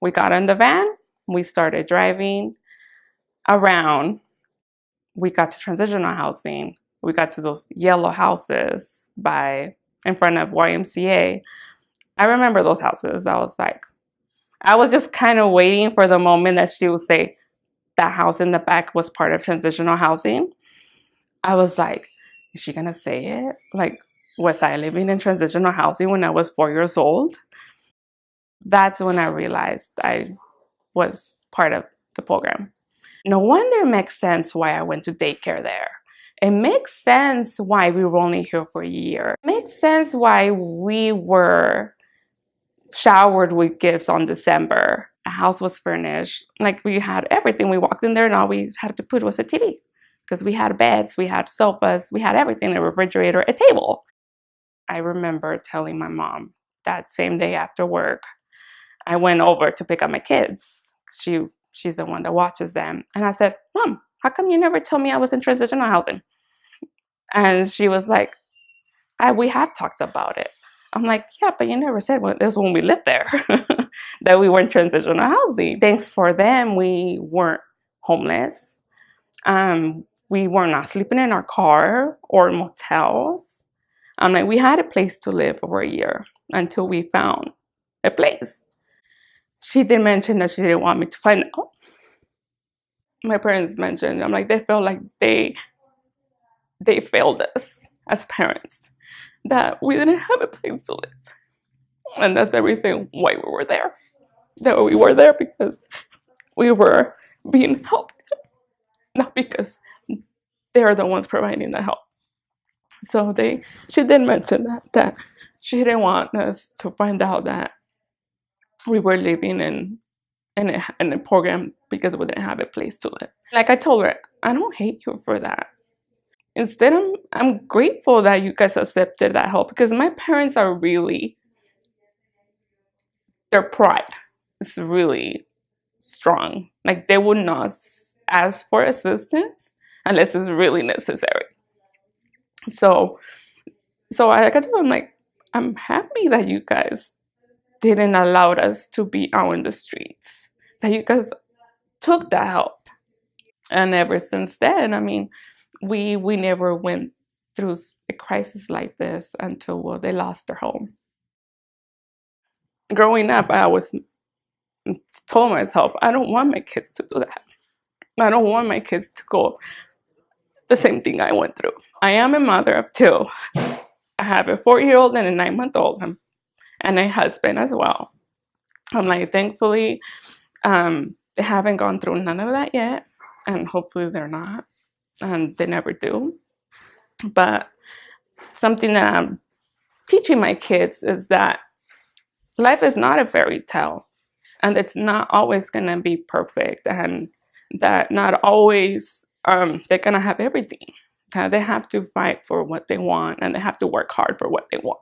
We got in the van. We started driving around. We got to transitional housing. We got to those yellow houses in front of YMCA. I remember those houses. I was just kind of waiting for the moment that she would say that house in the back was part of transitional housing. I was like, is she gonna say it? Like, was I living in transitional housing when I was 4 years old? That's when I realized I was part of the program. No wonder it makes sense why I went to daycare there. It makes sense why we were only here for a year. It makes sense why we were showered with gifts on December. A house was furnished. Like, we had everything. We walked in there and all we had to put was a TV. Because we had beds, we had sofas, we had everything, a refrigerator, a table. I remember telling my mom that same day after work, I went over to pick up my kids. She's the one that watches them. And I said, Mom, how come you never told me I was in transitional housing? And she was like, we have talked about it. I'm like, yeah, but you never said this was when we lived there that we were in transitional housing. Thanks for them, we weren't homeless. We were not sleeping in our car or motels. Like, we had a place to live for a year until we found a place. She did mention that she didn't want me to find out. My parents mentioned, I'm like, they felt like they failed us as parents, that we didn't have a place to live. And that's the reason why we were there. That we were there because we were being helped, not because they're the ones providing the help. So she did mention that she didn't want us to find out that we were living in a program because we didn't have a place to live. Like I told her, I don't hate you for that. Instead, I'm grateful that you guys accepted that help, because my parents are really, their pride is really strong. Like, they would not ask for assistance unless it's really necessary. So I got to, I'm like, I'm happy that you guys didn't allow us to be out in the streets, that you guys took that help. And ever since then, I mean, we never went through a crisis like this until they lost their home. Growing up, I always told myself, I don't want my kids to do that. I don't want my kids to go the same thing I went through. I am a mother of two. I have a 4-year-old and a 9-month-old, and a husband as well. I'm like, thankfully, they haven't gone through none of that yet, and hopefully they're not, and they never do. But something that I'm teaching my kids is that life is not a fairy tale, and it's not always going to be perfect, and that not always they're going to have everything. They have to fight for what they want, and they have to work hard for what they want.